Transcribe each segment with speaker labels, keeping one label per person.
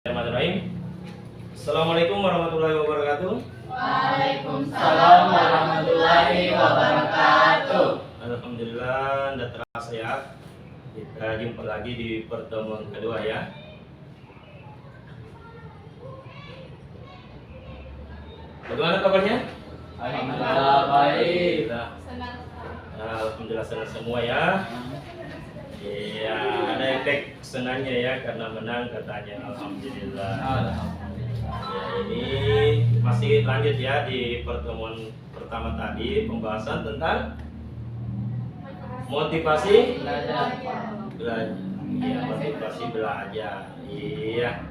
Speaker 1: Bismillahirrahmanirrahim. Assalamualaikum warahmatullahi wabarakatuh.
Speaker 2: Waalaikumsalam warahmatullahi wabarakatuh.
Speaker 1: Alhamdulillah, anda terasa sehat. Kita jumpa lagi di pertemuan kedua ya. Bagaimana kabarnya?
Speaker 2: Alhamdulillah baik.
Speaker 1: Alhamdulillah senang semua ya. Iya, ada efek senangnya ya karena menang katanya. Alhamdulillah. Ya, ini masih lanjut ya di pertemuan pertama tadi pembahasan tentang motivasi belajar. Iya, motivasi belajar. Iya.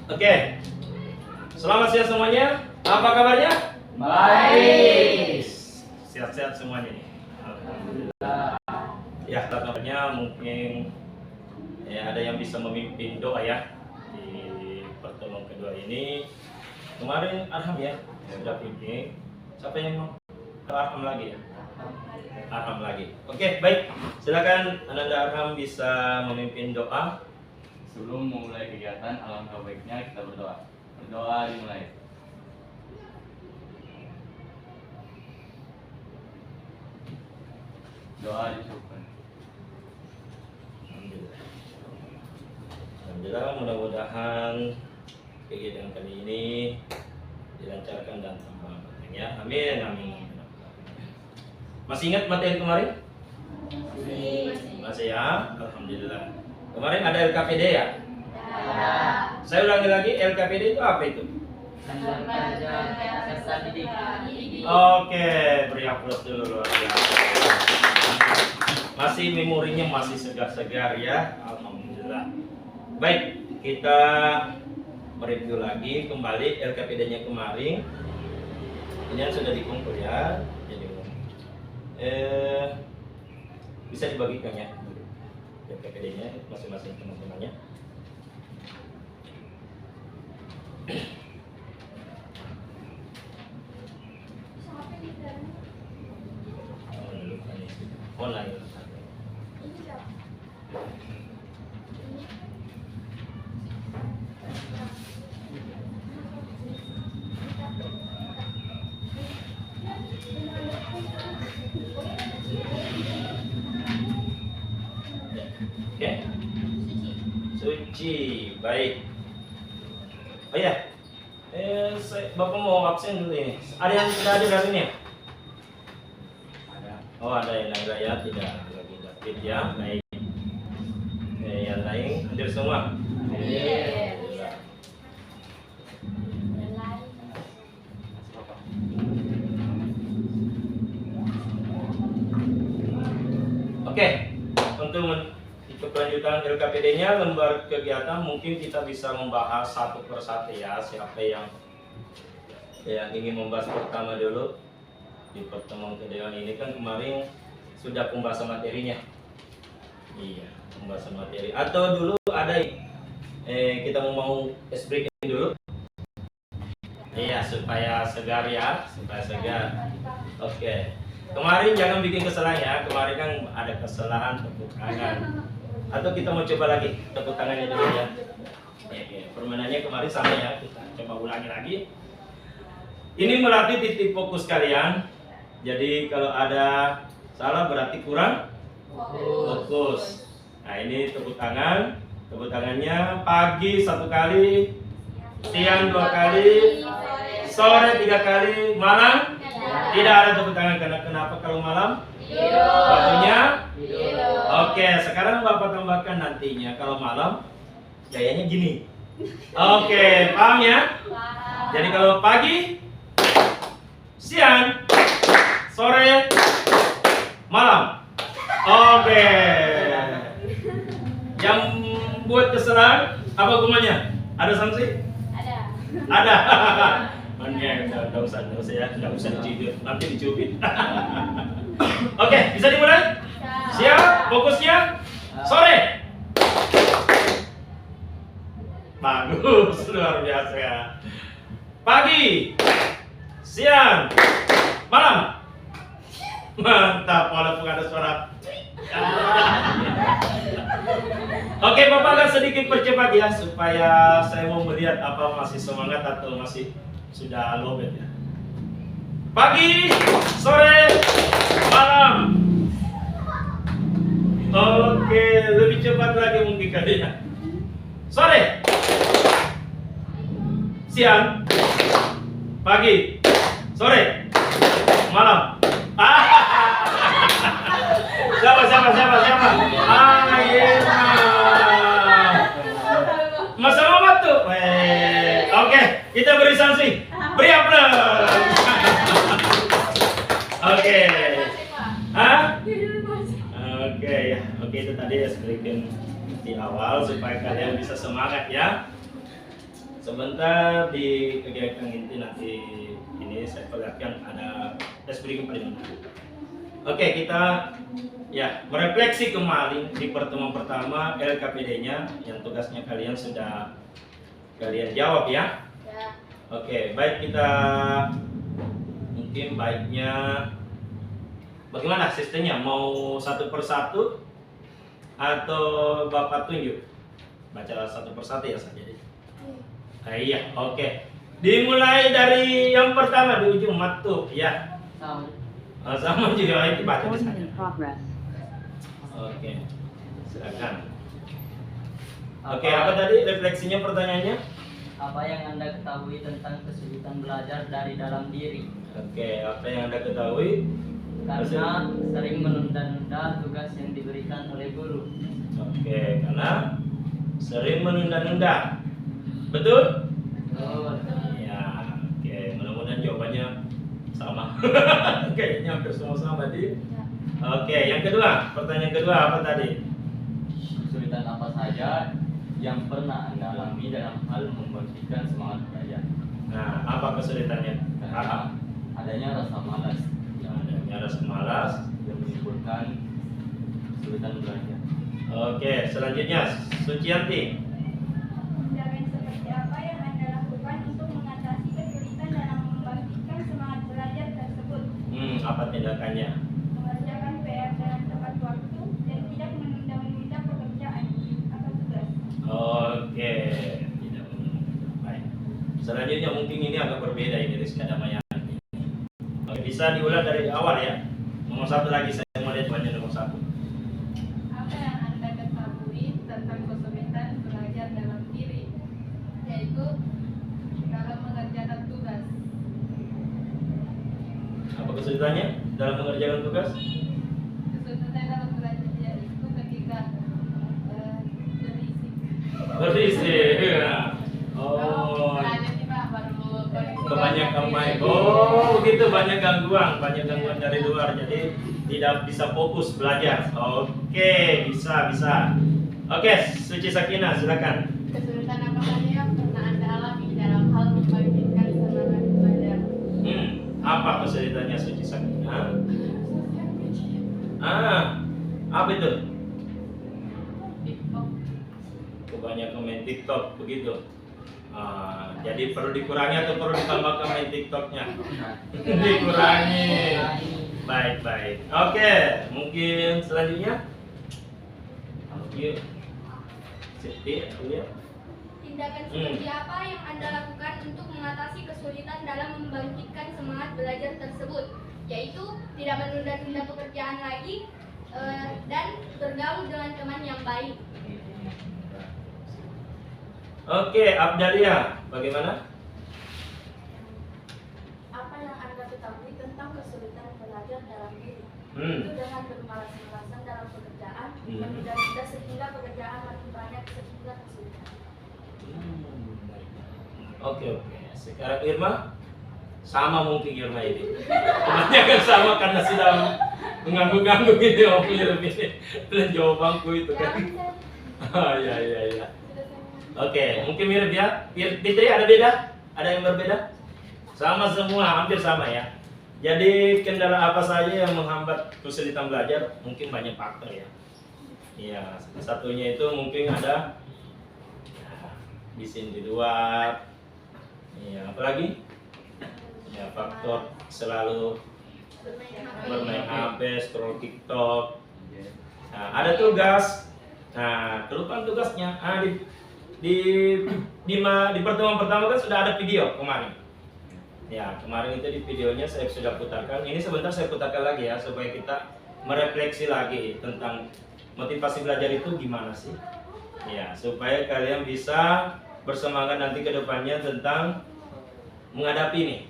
Speaker 1: Oke. Selamat siang semuanya. Apa kabarnya?
Speaker 2: Baik.
Speaker 1: Sehat-sehat semuanya nih. Alhamdulillah. Ya, kabarnya mungkin ya ada yang bisa memimpin doa ya di pertemuan kedua ini. Kemarin Arham ya sudah pimpin. Siapa yang mau? Arham lagi ya? Arham lagi. Oke, baik. Silakan Ananda Arham bisa memimpin doa.
Speaker 2: Sebelum memulai kegiatan, alangkah baiknya kita berdoa. Berdoa dimulai. Doa disyukur.
Speaker 1: Alhamdulillah, mudah-mudahan kegiatan kali ini dilancarkan dan tambah berkah ya. Amin, amin. Masih ingat materi kemarin? Masih ya? Alhamdulillah. Kemarin ada LKPD ya? Saya ulangi lagi, LKPD itu apa itu? Oke, beri aplaus dulu luar biasa. Masih memorinya masih segar-segar ya. Alhamdulillah. Baik, kita mereview lagi kembali LKPD-nya kemarin. Ini yang sudah dikumpul ya. Jadi bisa dibagikan ya LKPD-nya masing-masing teman-temannya. Online. Oke. Suci, baik. Oh ya, Bapak mau absen dulu ini. Ada yang tidak hadir hari ini? Oh, ada yang lain ya, tidak lagi David ya. Baik. Yang lain hadir semua. Oke, untuk kelanjutan LKPD-nya lembar kegiatan mungkin kita bisa membahas satu persatu ya. Siapa yang ingin membahas pertama dulu di pertemuan kedua ini kan kemarin sudah pembahasan materinya. Iya, pembahasan materi. Atau dulu ada kita mau ice breaking dulu. Iya, supaya segar ya, supaya segar. Oke. Kemarin jangan bikin kesalahan ya. Kemarin kan ada kesalahan tepuk tangan. Atau kita mau coba lagi tepuk tangannya dulu ya. Permainannya kemarin sama ya. Kita coba ulangi lagi. Ini melatih titik fokus kalian. Jadi kalau ada salah berarti kurang fokus. Nah ini tepuk tangan. Tepuk tangannya pagi 1 kali, siang 2 kali, sore 3 kali, malam tidak ada tepuk tangan. Karena kenapa kalau malam? Waktunya? Oke, sekarang Bapak tambahkan nantinya kalau malam gayanya gini. Oke, paham ya? Jadi kalau pagi, siang, sore, malam. Oke. Yang buat kesalahan apa hukumannya? Ada sanksi? Ada. Enggak usah ya, enggak usah dicubit, nanti dicubit. Oke, bisa dimulai? Siap, fokusnya sore. Bagus, luar biasa. Pagi, siang, malam. Mantap, walaupun ada suara. Oke, Bapak akan sedikit percepat ya supaya saya mau melihat apa masih semangat atau masih sudah lowbat ya. Pagi, sore, malam. Oke, lebih cepat lagi mungkin kalian. Sore, siang, pagi, sore, malam. Siapa? Irma. Masa Mamat tuh. Oke, kita beri sanksi. Beri aplaus. Oke. Hah? Oke ya. Oke, itu tadi ya sedikit di awal supaya kalian bisa semangat ya. Sebentar di kegiatan inti nanti ini saya perlihatkan ada tes breaking paling menarik. Oke, kita ya merefleksi kembali di pertemuan pertama LKPD-nya yang tugasnya kalian sudah kalian jawab ya.
Speaker 3: Ya.
Speaker 1: Oke, baik kita mungkin baiknya bagaimana sistemnya? Mau satu persatu atau Bapak tunjuk? Baca satu persatu ya saja. Iya, oke. Dimulai dari yang pertama di ujung maktub ya. Sama juga itu baca di sana. Oke, silakan. Oke, apa tadi refleksinya pertanyaannya?
Speaker 4: Apa yang Anda ketahui tentang kesulitan belajar dari dalam diri?
Speaker 1: Oke, apa yang Anda ketahui?
Speaker 4: Karena sering menunda-nunda tugas yang diberikan oleh guru.
Speaker 1: Oke, karena sering menunda-nunda. Betul?
Speaker 4: Betul.
Speaker 1: Ya, oke. Mudah-mudahan jawabannya sama. Kayaknya hampir semua sama di. Oke, yang kedua, pertanyaan kedua apa tadi?
Speaker 2: Kesulitan apa saja yang pernah Anda alami dalam hal membangkitkan semangat belajar?
Speaker 1: Nah, apa kesulitannya?
Speaker 2: Karena adanya rasa malas
Speaker 1: Ada rasa malas.
Speaker 2: yang menimbulkan kesulitan belajar.
Speaker 1: Oke, selanjutnya Sucianti.
Speaker 3: Tindakan seperti apa yang Anda lakukan untuk mengatasi kesulitan dalam membangkitkan semangat belajar tersebut?
Speaker 1: Apa tindakannya?
Speaker 3: Mengerjakan PR dalam tepat waktu dan tidak menunda-nunda pekerjaan atau tugas.
Speaker 1: Oke, tidak menunda. Baik. Selanjutnya mungkin ini agak berbeda ini Rizka Damayani. Oke, bisa diulang dari awal ya. Nomor satu lagi saya mau lihat jawabannya nomor satu.
Speaker 3: Apa yang Anda ketahui tentang kesulitan belajar dalam diri? Yaitu dalam mengerjakan tugas.
Speaker 1: Apa kesulitannya dalam mengerjakan tugas?
Speaker 3: Kesulitan dalam belajar itu ketika berisik.
Speaker 1: Berisik. Oh,
Speaker 3: Belajar sih Pak, baru
Speaker 1: kebanyakan main. Oh, begitu banyak gangguan dari luar, jadi tidak bisa fokus belajar. Oke, bisa. Oke, Suci Sakina, silakan.
Speaker 3: Kesulitan apa saja yang pernah Anda alami dalam hal membangkitkan semangat belajar?
Speaker 1: Apa kesulitannya Suci Sakina? Apa itu?
Speaker 3: TikTok.
Speaker 1: Kebanyakan main TikTok begitu. Jadi perlu dikurangi atau perlu ditambahkan main TikToknya? Dikurangi. Baik. Oke, mungkin selanjutnya. Yuk. Siti, ya.
Speaker 3: Tindakan seperti apa yang Anda lakukan untuk mengatasi kesulitan dalam membangkitkan semangat belajar tersebut? Yaitu tidak menunda-nunda pekerjaan lagi dan bergaul dengan teman yang baik.
Speaker 1: Oke, Abdalia, bagaimana?
Speaker 3: Apa yang Anda ketahui tentang kesulitan belajar dalam diri?
Speaker 1: Hmm.
Speaker 3: Itu dengan bermalas-malasan dalam pekerjaan,
Speaker 1: Hmm.
Speaker 3: menunda-nunda sehingga pekerjaan makin banyak sehingga kesulitan.
Speaker 1: Oke. Sekarang Irma, sama mungkin Irma ini. Kebanyakan sama karena sudah mengganggu ini Om Irma ini. Dan jawabanku itu kan. Ya. Oke, mungkin mirip ya. Fitri ada beda? Ada yang berbeda? Sama semua, hampir sama ya. Jadi kendala apa saja yang menghambat kesulitan belajar? Mungkin banyak faktor ya. Iya, satunya itu mungkin ada bisin di luar. Iya, apalagi? Ya, faktor selalu bermain HP, scroll TikTok. Nah, ada tugas. Nah, kelupaan tugasnya. Di, di pertemuan pertama kan sudah ada video kemarin. Ya, kemarin itu di videonya saya sudah putarkan. Ini sebentar saya putarkan lagi ya, supaya kita merefleksi lagi tentang motivasi belajar itu gimana sih. Ya, supaya kalian bisa bersemangat nanti ke depannya tentang menghadapi nih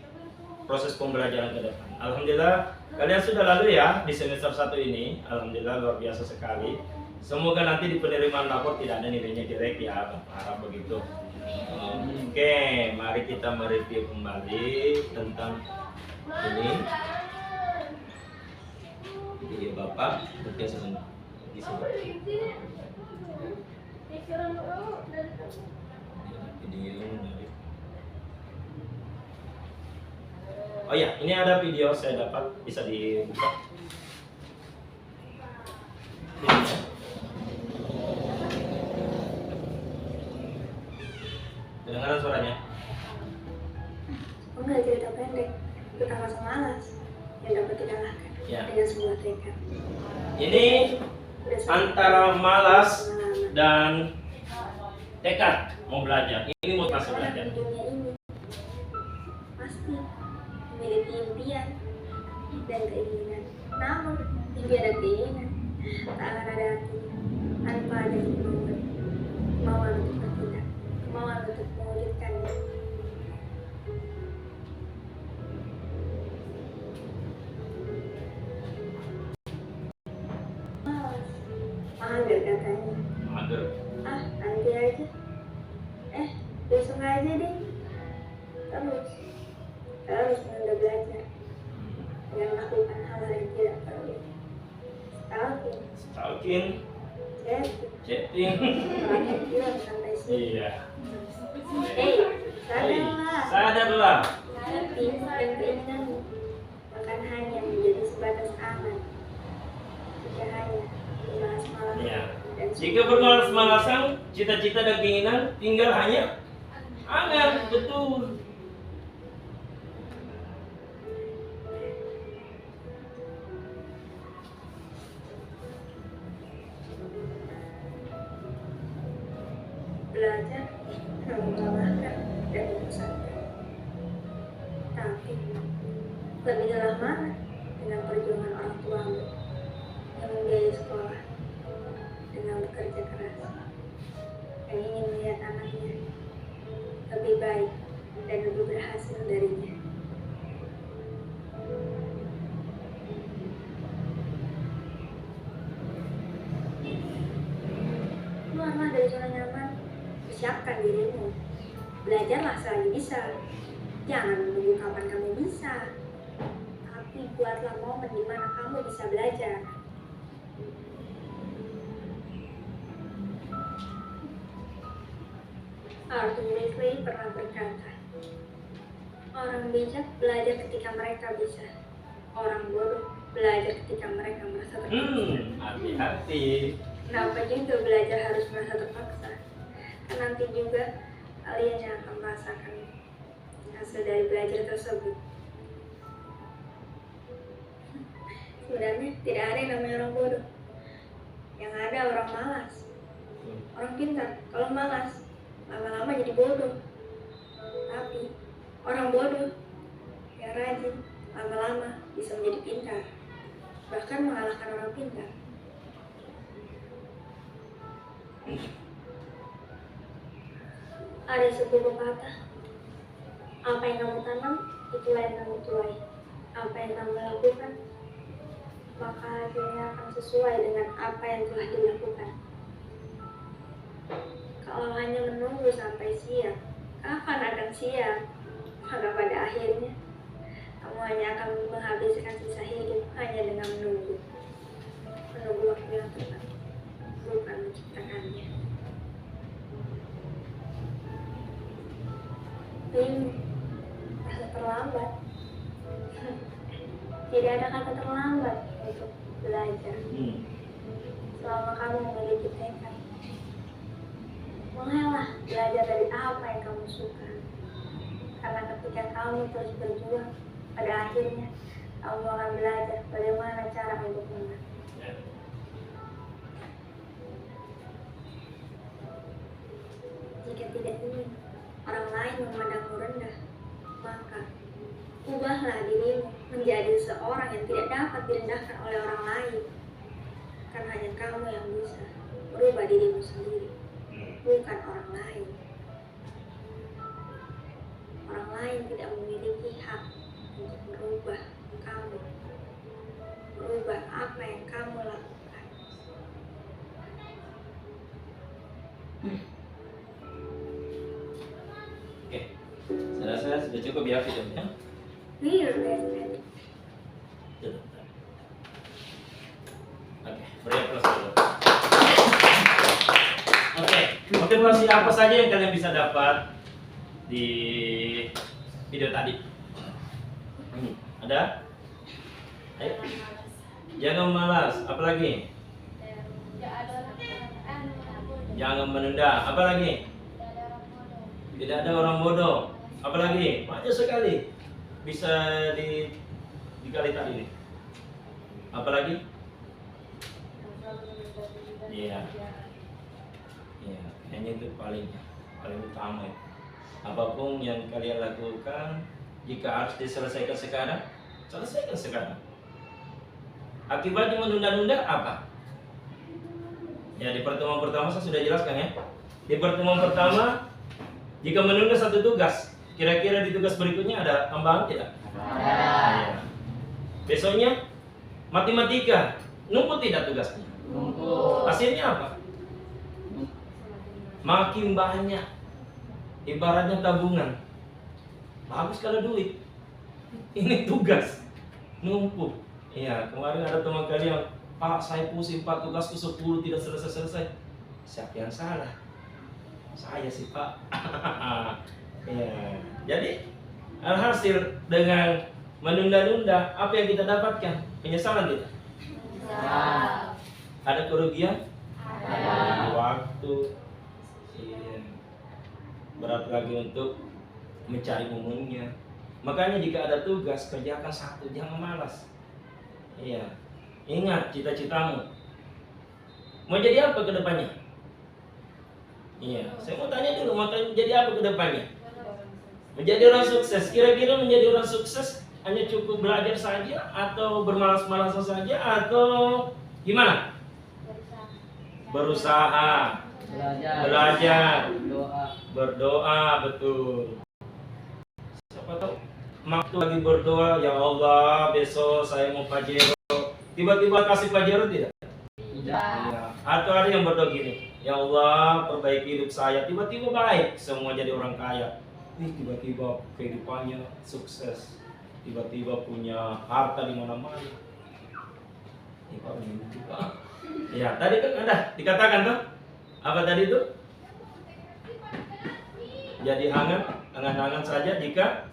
Speaker 1: proses pembelajaran ke depan. Alhamdulillah kalian sudah lalu ya di semester 1 ini. Alhamdulillah luar biasa sekali. Semoga nanti di penerimaan lapor tidak ada nilainya jelek ya, Bapak harap begitu. Oke, mari kita mereview kembali tentang ini video Bapak. Oke, sebentar. Di sini. Video menarik. Oh ya, ini ada video saya dapat, bisa dibuka. Kedengaran suaranya?
Speaker 5: Enggak, cerita pendek tentang rasa malas yang dapat dikalahkan
Speaker 1: Ya.
Speaker 5: dengan sebuah tekad.
Speaker 1: Ini antara malas dan tekad mau belajar. Ini motivasi
Speaker 5: Orang
Speaker 1: belajar.
Speaker 5: di dunia ini pasti memiliki impian dan keinginan. Namun impian dan keinginan tak akan ada artinya tanpa ada kemauan. Kemauan untuk bertindak, kemauan untuk mewujudkannya. Malas, mager katanya.
Speaker 1: Mager.
Speaker 5: Ah, nanti aja. Besok aja deh. Terus menunda belajar dan melakukan hal yang tidak perlu.
Speaker 1: Stalking,
Speaker 5: Chatting,
Speaker 1: chatting.
Speaker 5: makan film sampai sini.
Speaker 1: Iya.
Speaker 5: Sadarlah.
Speaker 1: Sadarlah.
Speaker 5: Hati dan keinginanmu akan hanya menjadi sebatas angan. Jika hanya bermalas-malasan
Speaker 1: Iya.
Speaker 5: dan
Speaker 1: Jika bermalas-malasan, cita-cita dan keinginan tinggal hanya angan, betul.
Speaker 5: belajar mengalahkan dan menyesatkan. Tapi lebih dalam mana dengan perjuangan orang tuamu yang membiayai sekolah dengan bekerja keras yang ingin melihat anaknya lebih baik dan lebih berhasil darinya. Keluarlah dari zona nyaman, persiapkan dirimu. Belajarlah selagi bisa. Jangan menunggu kapan kamu bisa, tapi buatlah momen di mana kamu bisa belajar. Arthur Wesley pernah berkata, orang bijak belajar ketika mereka bisa. Orang bodoh belajar ketika mereka merasa terpaksa.
Speaker 1: Hati-hati.
Speaker 5: Kenapa juga belajar harus merasa terpaksa? Kan nanti juga kalian yang akan merasakan hasil dari belajar tersebut. Sebenarnya tidak ada yang namanya orang bodoh. Yang ada orang malas. Orang pintar, kalau malas, lama-lama jadi bodoh. Tapi orang bodoh yang rajin, lama-lama bisa menjadi pintar. Bahkan mengalahkan orang pintar. Ada sebuah pepatah, apa yang kamu tanam, itulah yang kamu tuai. Apa yang kamu lakukan, maka hasilnya akan sesuai dengan apa yang telah dilakukan. Kalau hanya menunggu sampai siap, kapan akan siap? Maka pada akhirnya, kamu hanya akan menghabiskan sisa hidup hanya dengan menunggu. Menunggu waktu yang tepat, bukan menciptakannya. Rasa terlambat. Tidak ada kata terlambat untuk belajar. Selama kamu memiliki tekad, mulailah belajar dari apa yang kamu suka. Karena ketika kamu terus berjuang, pada akhirnya kamu akan belajar bagaimana cara untuk menang. Jika tidak ingin orang lain memandangmu rendah, maka ubahlah dirimu menjadi seorang yang tidak dapat direndahkan oleh orang lain. Karena hanya kamu yang bisa merubah dirimu sendiri, bukan orang lain. Orang lain tidak memiliki hak untuk merubah kamu, merubah apa yang kamu lakukan.
Speaker 1: Oke, saya rasa sudah cukup ya videonya.
Speaker 5: Iya, benar.
Speaker 1: Oke, beri aplaus dulu. Oke, motivasi apa saja yang kalian bisa dapat di video tadi? Ada? Ayo. Jangan malas, apa lagi? Jangan menunda, apa lagi? Tidak ada orang bodoh, apa lagi? Banyak sekali bisa dikali tadi nih. Apa lagi? Iya. Iya, kayaknya itu paling utama ya. Apapun yang kalian lakukan, jika harus diselesaikan sekarang, selesaikan sekarang. Akibatnya menunda-nunda apa? Ya, di pertemuan pertama saya sudah jelaskan ya. Di pertemuan pertama, jika menunda satu tugas, kira-kira di tugas berikutnya ada tambahan tidak?
Speaker 4: Ada.
Speaker 1: Ya. Besoknya matematika, numpuk tidak tugasnya?
Speaker 4: Numpuk.
Speaker 1: Hasilnya apa? Makin banyak. Ibaratnya tabungan. Bagus kalau duit. Ini tugas numpuk. Iya, kemarin ada teman kalian, Pak, saya pusing 4 tugas ke 10 tidak selesai-selesai. Siapa yang salah? Saya sih, Pak. Ya. Jadi alhasil dengan menunda-nunda, apa yang kita dapatkan? Penyesalan tidak? Ada kerugian?
Speaker 4: Ada.
Speaker 1: Waktu. Iya. Berat lagi untuk mencari momennya. Makanya jika ada tugas, kerjakan satu, jangan malas. Iya. Ingat cita-citamu. Mau jadi apa ke depannya? Iya, saya mau tanya dulu, mau jadi apa ke depannya? Menjadi orang sukses. Kira-kira menjadi orang sukses hanya cukup belajar saja atau bermalas-malasan saja atau gimana? Berusaha, belajar,
Speaker 4: Doa.
Speaker 1: berdoa, betul. Siapa tahu waktu lagi berdoa, ya Allah besok saya mau Pajero, tiba-tiba kasih Pajero tidak? Ya. Atau ada yang berdoa gini, ya Allah perbaiki hidup saya, tiba-tiba baik, semua jadi orang kaya. Tiba-tiba kehidupannya sukses, tiba-tiba punya harta di mana-mana. Ini Pak mimpi Pak. Ya, tadi kan ada dikatakan tuh. Apa tadi itu? Jadi angan-angan saja jika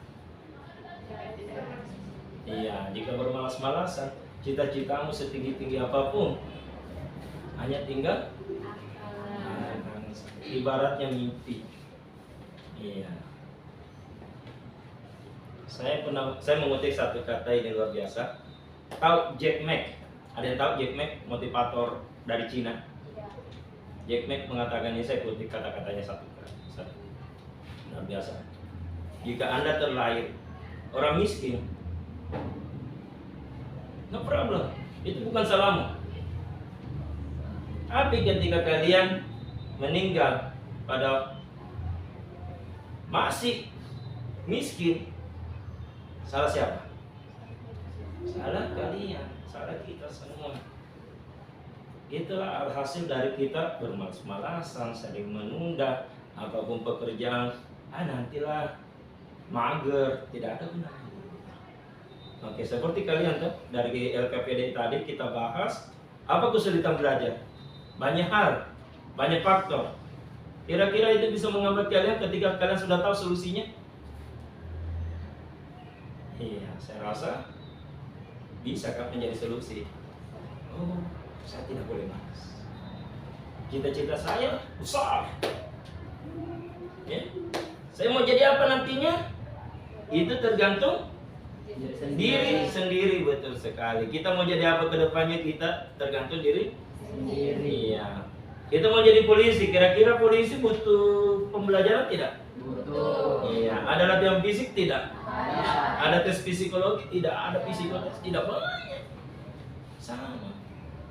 Speaker 1: jika bermalas-malasan, cita-citamu setinggi-tinggi apapun hanya tinggal angan-angan saja. Ibaratnya mimpi. Iya. Saya mengutip satu kata ini luar biasa. Tahu Jack Ma? Ada yang tahu Jack Ma, motivator dari Cina? Jack Ma mengatakan ini, saya kutip kata-katanya satu. Luar biasa. Jika Anda terlahir orang miskin, no problem, itu bukan salahmu. Tapi ketika kalian meninggal pada masih miskin, salah siapa? Salah kalian, salah kita semua. Itulah hasil dari kita bermalas-malasan, sering menunda apapun pekerjaan. Nantilah, mager, tidak ada gunanya. Oke, seperti kalian tuh dari LKPD tadi kita bahas apa kesulitan belajar. Banyak hal, banyak faktor. Kira-kira itu bisa menghambat kalian ketika kalian sudah tahu solusinya? Iya, saya rasa bisa kan menjadi solusi. Oh, saya tidak boleh malas. Cita-cita saya besar. Ya. Saya mau jadi apa nantinya? Itu tergantung diri sendiri, betul sekali. Kita mau jadi apa ke depannya, kita tergantung diri sendiri. Iya. Kita mau jadi polisi, kira-kira polisi butuh pembelajaran tidak?
Speaker 4: Butuh.
Speaker 1: Iya. Ada latihan fisik tidak?
Speaker 4: Ada.
Speaker 1: Ada tes psikologi tidak? Ada psikotes tidak? Banyak. Sama.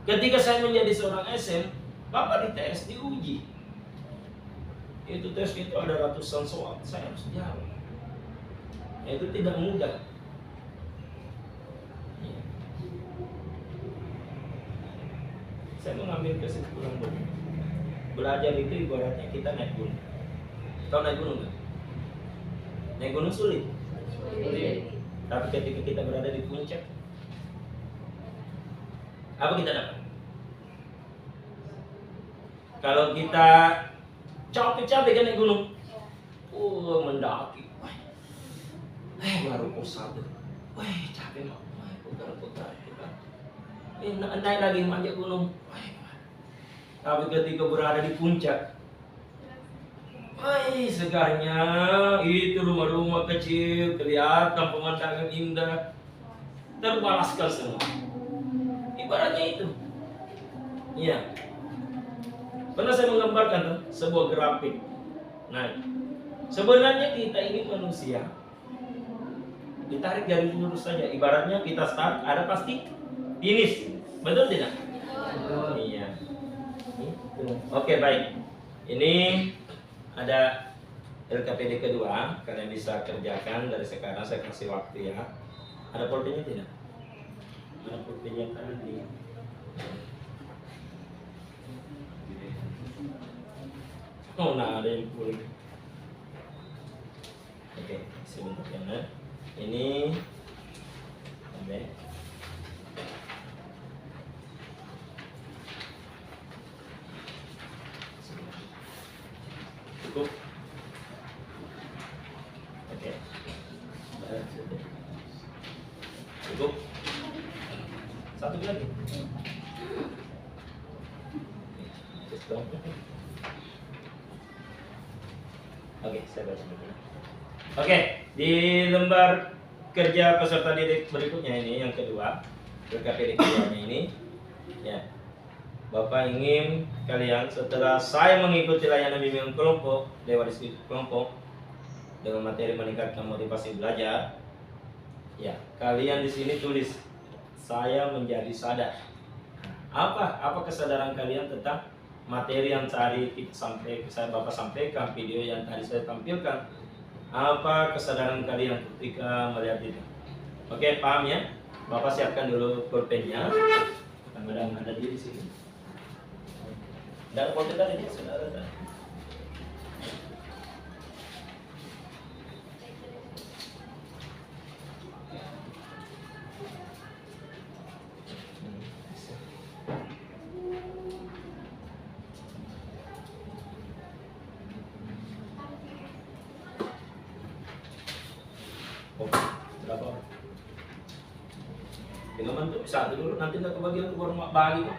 Speaker 1: Ketika saya menjadi seorang SM, Bapak dites, diuji. Itu tes itu ada ratusan soal, saya harus jawab. Itu tidak mudah. Iya. Saya mengambil kesimpulan begini. Belajar itu ibaratnya kita naik gunung. Tahu naik gunung nggak? Naik gunung sulit.
Speaker 4: Sulit.
Speaker 1: Tapi ketika kita berada di puncak, apa kita dapat? Kalau kita capek-capek kan naik gunung, mendaki, baru pos satu, capek mak, putar. Naik lagi manjat gunung, tapi ketika berada di puncak, segarnya itu rumah-rumah kecil, kelihatan pemandangan indah, terbalaskan semua. Ibaratnya itu. Iya. Pernah saya menggambarkan tuh, sebuah grafik. Nah, sebenarnya kita ini manusia ditarik garis lurus saja. Ibaratnya kita start, ada pasti finish. Betul tidak?
Speaker 4: Betul.
Speaker 1: Iya. Oke, baik. Ini ada LKPD kedua, kalian bisa kerjakan dari sekarang, saya kasih waktu ya. Ada pulpennya tidak? Ada pulpennya tadi. Oh, nah ada yang pulpen. Oke, sebentar ya. Ini oke. Cukup. Oke. Cukup. Satu lagi. Oke, saya baca dulu. Oke, di lembar kerja peserta didik berikutnya ini yang kedua, LKPD keduanya ini, ya. Bapak ingin kalian setelah saya mengikuti layanan bimbingan kelompok, lewat diskusi kelompok dengan materi meningkatkan motivasi belajar, ya, kalian di sini tulis saya menjadi sadar. Apa kesadaran kalian tentang materi yang tadi Bapak sampaikan, video yang tadi saya tampilkan? Apa kesadaran kalian ketika melihat itu? Oke, paham ya? Bapak siapkan dulu pulpennya. Kadang-kadang ada di sini. Dan pulpen tadi sudah ada. Berapa? 5 menit satu dulu, nanti nggak kebagian keluar bagi kok.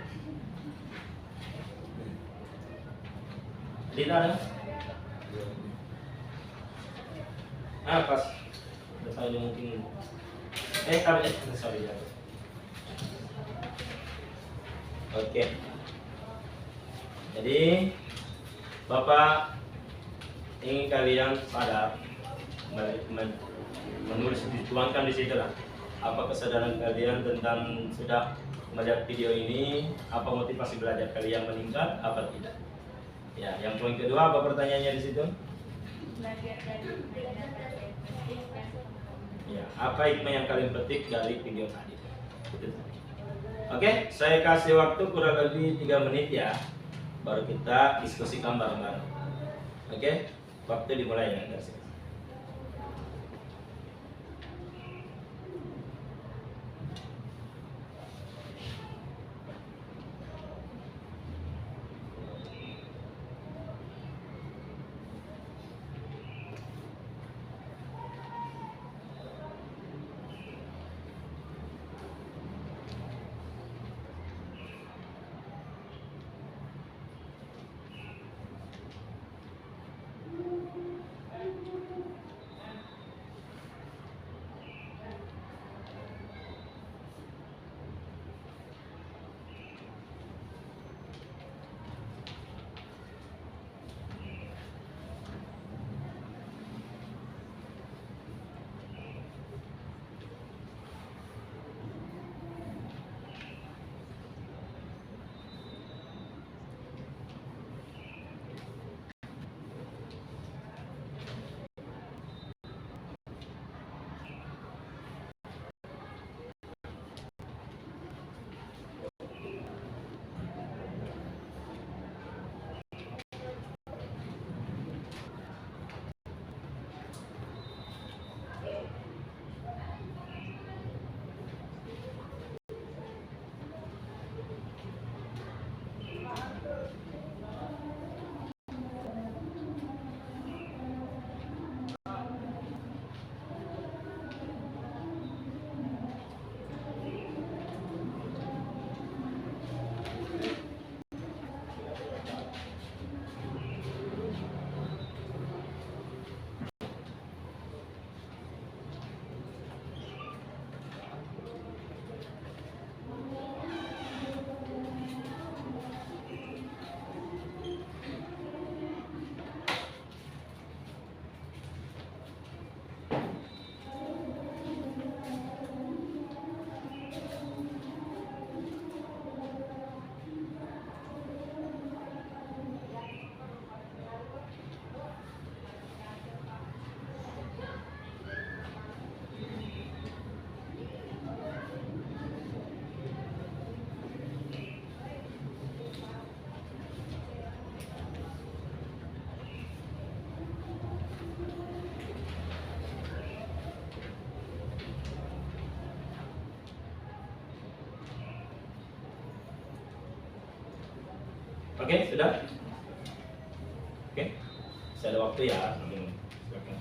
Speaker 1: Dita ada? Pas. Udah tahu mungkin. Sorry ya. Oke. Jadi Bapak ingin kalian sadar, menulis, dituangkan di situ lah. Apa kesadaran kalian tentang sudah melihat video ini? Apa motivasi belajar kalian meningkat? Apa tidak? Ya, yang poin kedua apa pertanyaannya di situ? Ya, apa hikmah yang kalian petik dari video tadi? Oke, saya kasih waktu kurang lebih 3 menit ya, baru kita diskusikan bareng-bareng. Oke, waktu dimulai ya dari sini. Oke, sudah? Oke, saya ada waktu ya. Silakan.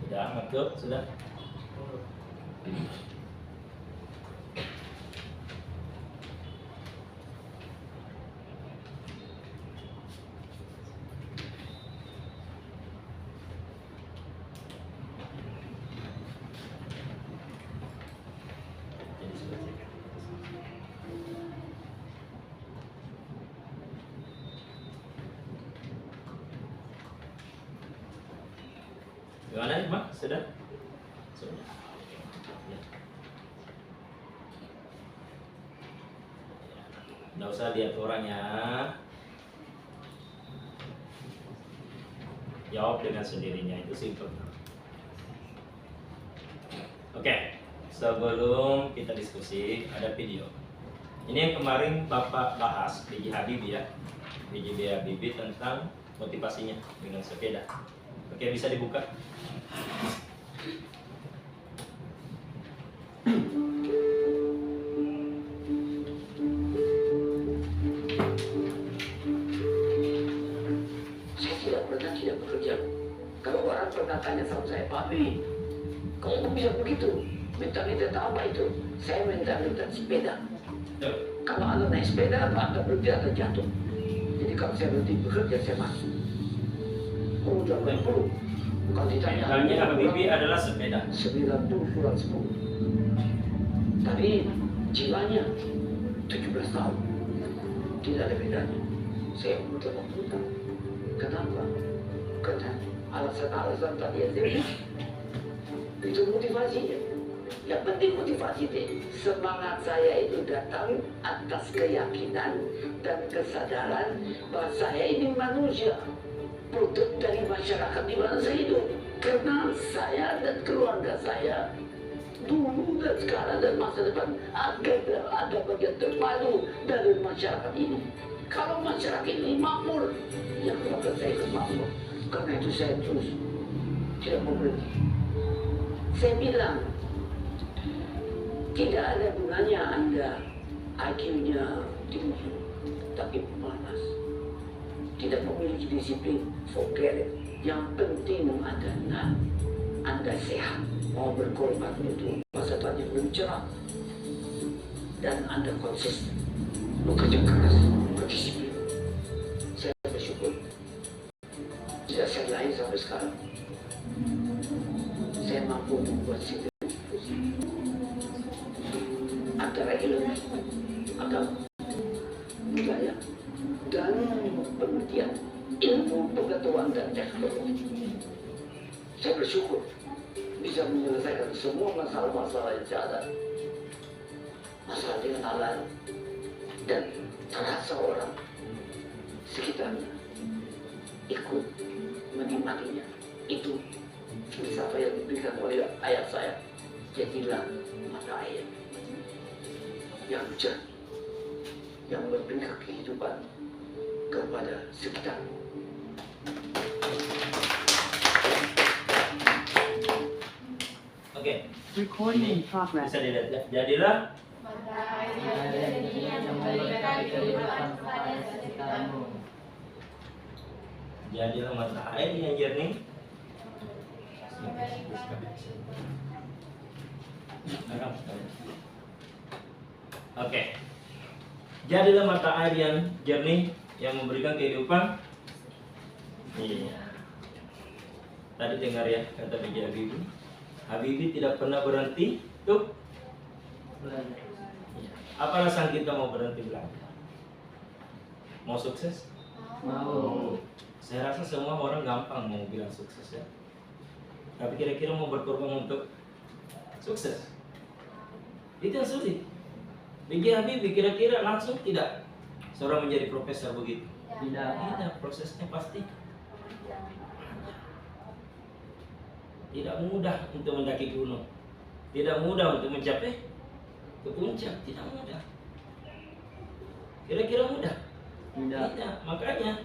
Speaker 1: Sudah, masuk, sudah. Jadi selesai. Gimana, Mak? Sudah? Sudah. Ya. Nggak usah lihat orangnya. Jawab dengan sendirinya, itu simpel. Oke, sebelum kita diskusi, ada video. Ini yang kemarin Bapak bahas, B.J. Habibie ya. B.J. Habibie tentang motivasinya dengan sepeda. Oke, bisa dibuka.
Speaker 6: Saya tidak bekerja. Kalau orang pernah tanya sama saya, Pak B, kamu kok bisa begitu? Minta-minta apa itu? Saya minta-minta sepeda. Kalau Anda naik sepeda, Anda berhenti atau jatuh. Jadi kalau saya berhenti bekerja, saya masuk. Oh, jangan 90. Kalau ditanya,
Speaker 1: Mentalnya Habibie adalah sepeda.
Speaker 6: 90 kurang 10. Tapi jiwanya 17 tahun. Tidak ada bedanya. Saya muter-muter. Kenapa? Karena alasan-alasan tadi yang saya bilang. Itu motivasinya. Yang penting motivasi deh. Semangat saya itu datang atas keyakinan dan kesadaran bahwa saya ini manusia, produk dari masyarakat di mana saya hidup. Karena saya dan keluarga saya dulu dan sekarang dan masa depan ada bagian terpadu dari masyarakat ini. Kalau masyarakat ini makmur, ya maka saya ikut makmur. Karena itu saya terus tidak mau berhenti. Saya bilang, tidak ada gunanya Anda IQ-nya tinggi, tapi malas. Tidak memiliki disiplin, forget it. Yang penting adalah Anda sehat, mau berkorban untuk masa depan yang lebih cerah. Dan Anda konsisten, bekerja keras, berdisiplin. Saya bersyukur. Sejak saya lahir sampai sekarang, saya mampu membuat siklus antara ilmu, agama, budaya, dan pengertian ilmu pengetahuan dan teknologi. Saya bersyukur bisa menyelesaikan semua masalah-masalah yang ada. Masalah dengan alam dan terasa orang sekitarnya ikut menikmatinya. Itu filsafat yang diberikan oleh ayah saya. Jadilah mata air yang jernih, yang memberikan kehidupan kepada sekitar.
Speaker 1: Oke,
Speaker 7: Recording in progress.
Speaker 1: bisa dilihat ya. Jadilah
Speaker 4: yang memberikan kehidupan kepada sekitarmu.
Speaker 1: jadilah mata air yang jernih. Oke, jadilah mata air yang jernih yang memberikan kehidupan. Iya. Tadi dengar ya kata B.J. Habibie. Habibie tidak pernah berhenti untuk
Speaker 4: Belajar.
Speaker 1: iya. Apa alasan kita mau berhenti belajar? Mau sukses?
Speaker 4: Mau.
Speaker 1: Saya rasa semua orang gampang mau bilang sukses ya. Tapi kira-kira mau berkorban untuk sukses. Itu yang sulit. B.J. Habibie kira-kira langsung tidak seorang menjadi profesor begitu. Tidak, prosesnya pasti tidak mudah untuk mendaki gunung, tidak mudah untuk mencapai ke puncak, tidak mudah. Kira-kira mudah? Tidak. Makanya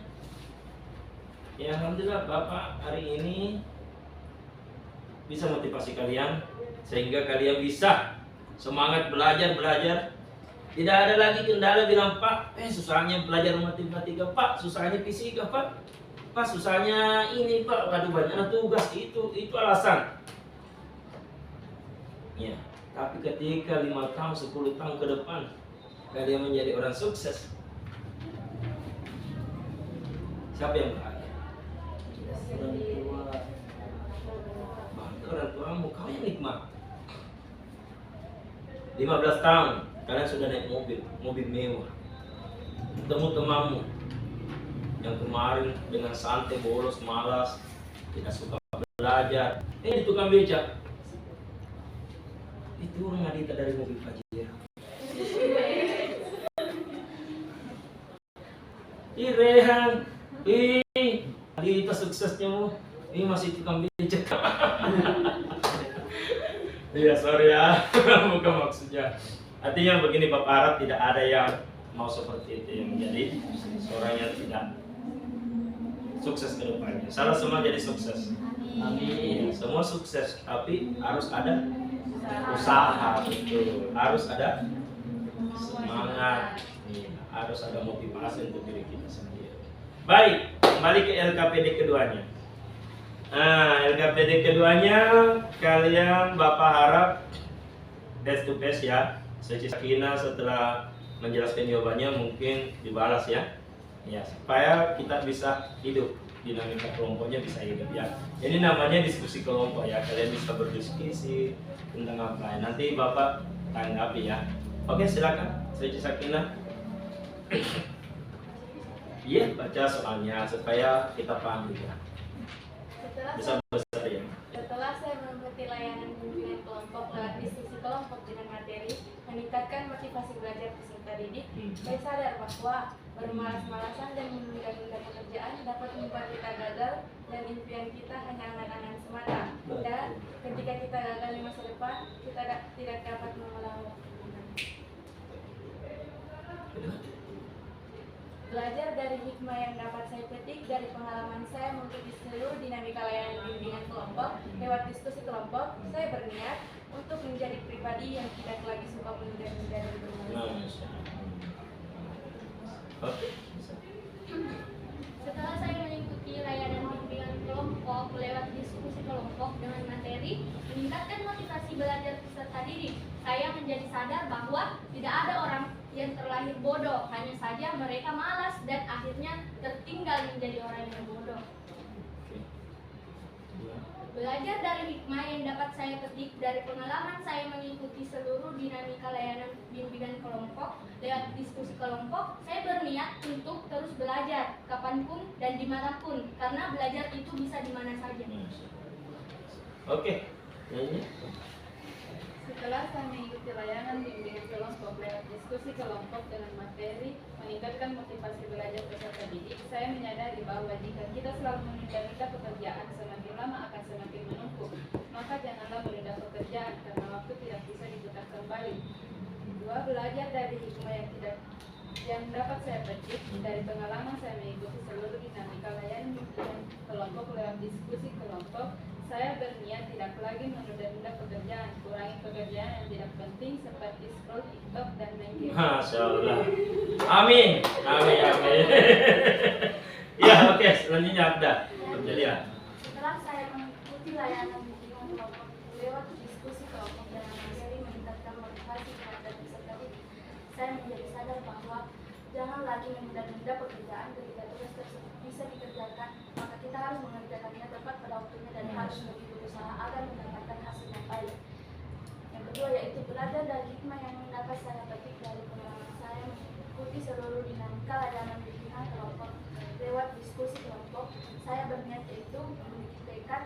Speaker 1: ya alhamdulillah Bapak hari ini bisa motivasi kalian sehingga kalian bisa semangat belajar. Tidak ada lagi kendala bilang Pak, susahnya belajar matematika Pak, susahnya fisika Pak, susahnya ini Pak, waduh banyak tugas, itu alasan. Ya, tapi ketika 5 tahun, 10 tahun ke depan kalian menjadi orang sukses, siapa yang bahagia? Orang tua. Bantu orang tuamu, kau yang nikmat. 15 tahun kalian sudah naik mobil mewah, ketemu temanmu yang kemarin dengan santai, bolos, malas, tidak suka belajar, di tukang becak itu orang Adita dari mobil Pajero. Rehan, Adita suksesnya mu, ini masih tukang becak. Iya sorry ya, bukan maksudnya. Artinya begini, Bapak harap tidak ada yang mau seperti itu, yang menjadi seorang yang tidak sukses ke depannya. Salah semua jadi sukses. Amin. Semua sukses, tapi harus ada usaha, betul. Harus ada semangat, harus ada motivasi untuk diri kita sendiri. Baik, kembali ke LKPD keduanya. Nah, LKPD keduanya kalian Bapak harap face to face ya. Seci Sakina setelah menjelaskan jawabannya mungkin dibalas ya. Ya, supaya kita bisa hidup, dinamika kelompoknya bisa hidup ya. Ini namanya diskusi kelompok ya. Kalian bisa berdiskusi tentang apa. Nanti Bapak tanggapi ya. Oke, silakan Seci Sakina. Iya, baca soalnya supaya kita paham juga. Bisa besar ya.
Speaker 3: Setelah saya mengikuti layanan bimbingan kelompok lewat diskusi kelompok dengan materi meningkatkan motivasi belajar peserta didik, saya sadar bahwa bermalas-malasan dan menunda-nunda pekerjaan dapat membuat kita gagal dan impian kita hanya angan-angan semata. Dan ketika kita gagal di masa depan, kita tidak dapat mengulang. Belajar dari hikmah yang dapat saya petik dari pengalaman saya mengikuti seluruh dinamika layanan bimbingan kelompok lewat diskusi kelompok, saya berniat untuk menjadi pribadi yang tidak lagi suka menunda-nunda dan bermalas. Setelah saya mengikuti layanan bimbingan kelompok lewat diskusi kelompok dengan materi meningkatkan motivasi belajar peserta didik, saya menjadi sadar bahwa tidak ada orang yang terlahir bodoh, hanya saja mereka malas dan akhirnya tertinggal menjadi orang yang bodoh. Belajar dari hikmah yang dapat saya petik dari pengalaman saya mengikuti seluruh dinamika layanan bimbingan kelompok lewat diskusi kelompok, saya berniat untuk terus belajar kapanpun dan dimanapun, karena belajar itu bisa di mana saja.
Speaker 1: Oke.
Speaker 8: Setelah saya mengikuti layanan bimbingan kelompok lewat diskusi kelompok dengan materi meningkatkan motivasi belajar peserta didik, saya menyadari bahwa jika kita selalu menunda-nunda pekerjaan, semakin lama akan semakin menumpuk. Maka janganlah menunda pekerjaan karena waktu tidak bisa diputar kembali. Kedua, belajar dari hikmah yang dapat saya petik dari pengalaman saya mengikuti seluruh dinamika layanan bimbingan kelompok lewat diskusi kelompok, saya berniat tidak lagi menunda-nunda pekerjaan, kurangi pekerjaan yang tidak penting seperti scroll TikTok dan main game.
Speaker 1: Masya Allah. Amin. Amin. Ya, oke. Selanjutnya Abda. Berjalan.
Speaker 3: Setelah saya mengikuti layanan bimbingan kelompok lewat diskusi kelompok dengan materi meningkatkan motivasi terhadap peserta didik, saya menjadi sadar bahwa jangan lagi menunda-nunda pekerjaan. Ketika tugas tersebut bisa dikerjakan, maka kita harus mengerjakannya tepat pada waktunya dan harus lebih berusaha agar mendapatkan hasil yang baik. Yang kedua yaitu belajar dari hikmah yang dapat saya petik dari pengalaman saya mengikuti seluruh dinamika layanan bimbingan kelompok lewat diskusi kelompok. Saya berniat yaitu memiliki tekad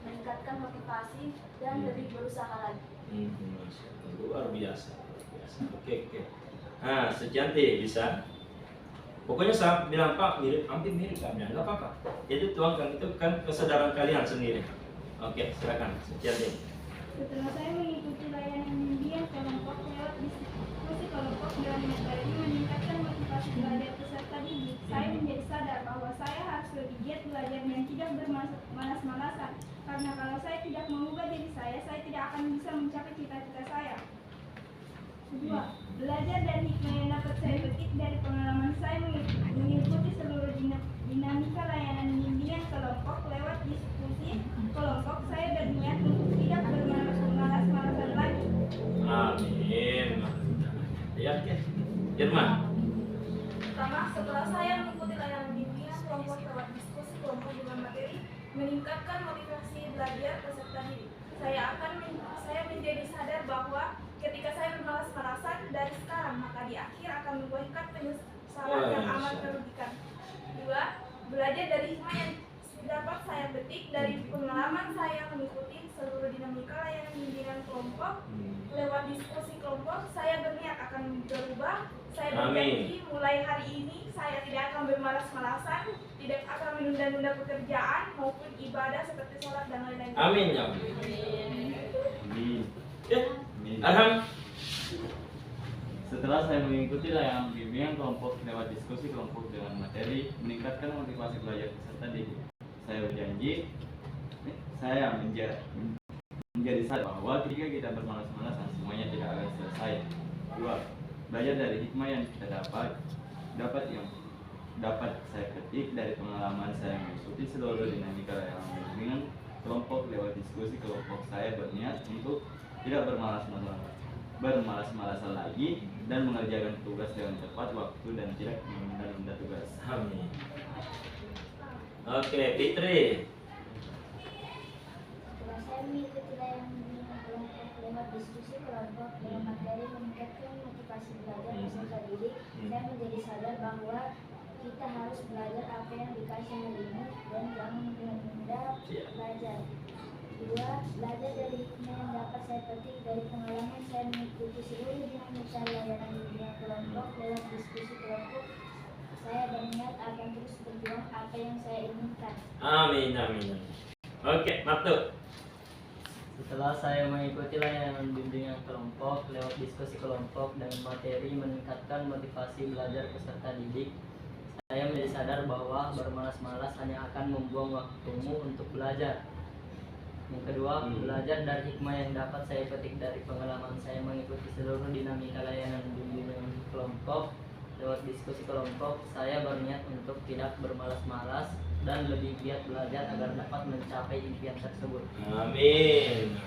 Speaker 5: meningkatkan motivasi, dan lebih berusaha lagi.
Speaker 1: Luar biasa. Oke. Nah, secantik bisa. Pokoknya saya bilang Pak hampir mirip kami, nggak apa-apa. Jadi tuangkan itu kan kesadaran kalian sendiri. Oke, silakan secantik.
Speaker 3: Setelah saya mengikuti layanan bimbingan kelompok lewat diskusi kelompok dan materi meningkatkan motivasi belajar peserta didik, saya menjadi sadar bahwa saya harus lebih giat belajar dan tidak bermalas-malasan. Karena kalau saya tidak mengubah diri saya tidak akan bisa mencapai cita-cita saya. Kedua, belajar dari hikmah yang dapat saya petik dari pengalaman saya mengikuti seluruh dinamika layanan bimbingan kelompok lewat diskusi kelompok. Saya berniat untuk tidak bermalas-malasan lagi.
Speaker 1: Amin. Ya, Irma.
Speaker 5: Pertama, setelah saya mengikuti layanan bimbingan kelompok lewat diskusi kelompok dengan materi meningkatkan motivasi belajar peserta didik, saya menjadi sadar bahwa ketika saya bermalas-malasan dari sekarang, maka di akhir akan membuahkan penyesalan yang amat merugikan. Dua, belajar dari hikmah yang dapat saya petik dari pengalaman saya mengikuti seluruh dinamika layanan bimbingan kelompok lewat diskusi kelompok. Saya berniat akan berubah. Saya berjanji mulai hari ini saya tidak akan bermalas-malasan, tidak akan menunda-nunda pekerjaan maupun ibadah seperti sholat dan lain-lain.
Speaker 1: Amin ya.
Speaker 2: Amin.
Speaker 1: Arham.
Speaker 2: Setelah saya mengikuti layanan bimbingan kelompok lewat diskusi kelompok dengan materi meningkatkan motivasi belajar peserta didik, saya berjanji saya menjadi sadar bahwa ketika kita bermalas-malasan semuanya tidak akan selesai. Dua, belajar dari hikmah yang kita dapat saya petik dari pengalaman saya mengikuti seluruh dinamika layanan bimbingan kelompok lewat diskusi kelompok. Saya berniat untuk tidak bermalas-malasan lagi dan mengerjakan tugas dengan tepat waktu dan tidak menunda-nunda tugas.
Speaker 1: Amin. Oke, Fitri.
Speaker 5: Setelah saya mengikuti layanan bimbingan kelompok lewat diskusi kelompok dengan materi meningkatkan motivasi belajar peserta didik, saya menjadi sadar bahwa kita harus belajar apa yang dikasih hari ini dan jangan menunda belajar. Dua, belajar dari hikmah yang dapat saya petik dari pengalaman saya mengikuti seluruh dinamika layanan bimbingan kelompok lewat diskusi kelompok. Saya berniat akan terus berjuang apa yang saya inginkan.
Speaker 1: Amin. Oke, Matu.
Speaker 4: Setelah saya mengikuti layanan bimbingan kelompok lewat diskusi kelompok dan materi meningkatkan motivasi belajar peserta didik, saya menjadi sadar bahwa bermalas-malas hanya akan membuang waktumu untuk belajar. Yang kedua, belajar dari hikmah yang dapat saya petik dari pengalaman saya mengikuti seluruh dinamika layanan bimbingan kelompok lewat diskusi kelompok. Saya berniat untuk tidak bermalas-malas dan lebih giat belajar agar dapat mencapai impian tersebut.
Speaker 1: Amin.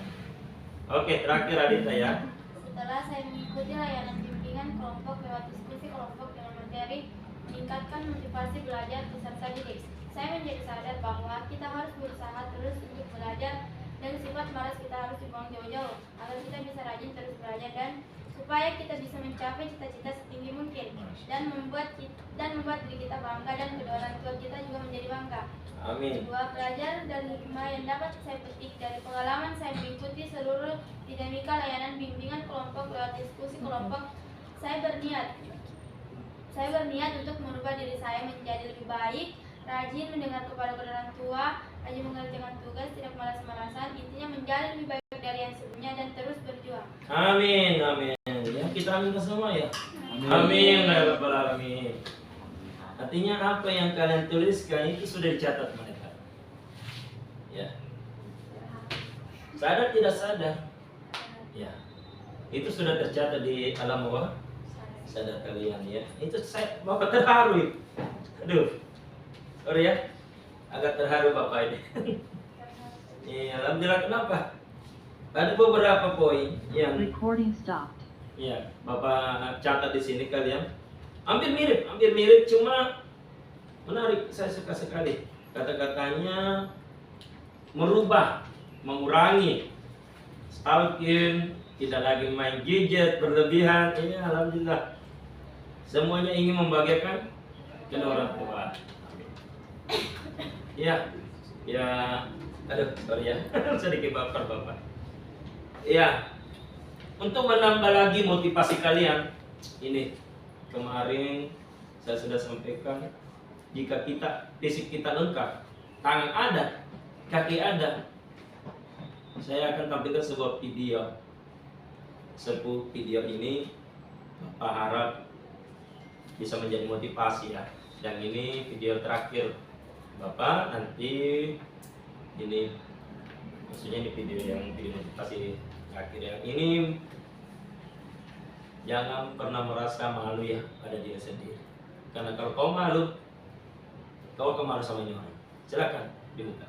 Speaker 1: Oke, terakhir Adita ya.
Speaker 3: Setelah saya mengikuti layanan bimbingan kelompok lewat diskusi kelompok dengan materi meningkatkan motivasi belajar peserta didik, saya menjadi sadar bahwa kita harus berusaha terus untuk belajar dan sifat malas kita harus dibuang jauh-jauh agar kita bisa rajin terus belajar dan supaya kita bisa mencapai cita-cita setinggi mungkin dan membuat diri kita bangga dan kedua orang tua kita juga menjadi bangga.
Speaker 1: Amin.
Speaker 3: Dua, belajar dari hikmah yang dapat saya petik dari pengalaman saya mengikuti seluruh dinamika layanan bimbingan kelompok lewat diskusi kelompok. Saya berniat untuk merubah diri saya menjadi lebih baik, rajin mendengar kepada orang tua, rajin mengerjakan tugas, tidak malas-malasan, intinya menjadi lebih baik dari yang sebelumnya dan terus berjuang.
Speaker 1: Amin. Ya, kita amin semua ya. Amin ya rabbal alamin. Artinya apa yang kalian tuliskan itu sudah dicatat mereka. Ya. Sadar tidak sadar. Ya. Itu sudah tercatat di alam bawah sadar kalian ya. Itu saya Bapak terharu. Aduh. Sorry ya. Agak terharu Bapak ini. Ya, alhamdulillah. Kenapa? Ada beberapa poin yang
Speaker 7: Recording stopped.
Speaker 1: ya Bapak catat di sini kalian. Hampir mirip, cuma menarik. Saya suka sekali kata-katanya. Merubah, mengurangi, stalking, tidak lagi main gadget berlebihan. Ini alhamdulillah. Semuanya ingin membahagiakan kedua orang tua. Ya, Aduh, sorry ya, sedikit baper Bapak. Ya, untuk menambah lagi motivasi kalian, ini kemarin saya sudah sampaikan, jika fisik kita lengkap, tangan ada, kaki ada, saya akan tampilkan sebuah video. Sebuah video ini Bapak harap bisa menjadi motivasi ya. Yang ini video terakhir Bapak, nanti ini maksudnya ini video motivasi terakhir. Yang ini jangan pernah merasa malu ya pada diri sendiri, karena kalau kau malu, kau akan malu sama ini orang. Silakan dibuka.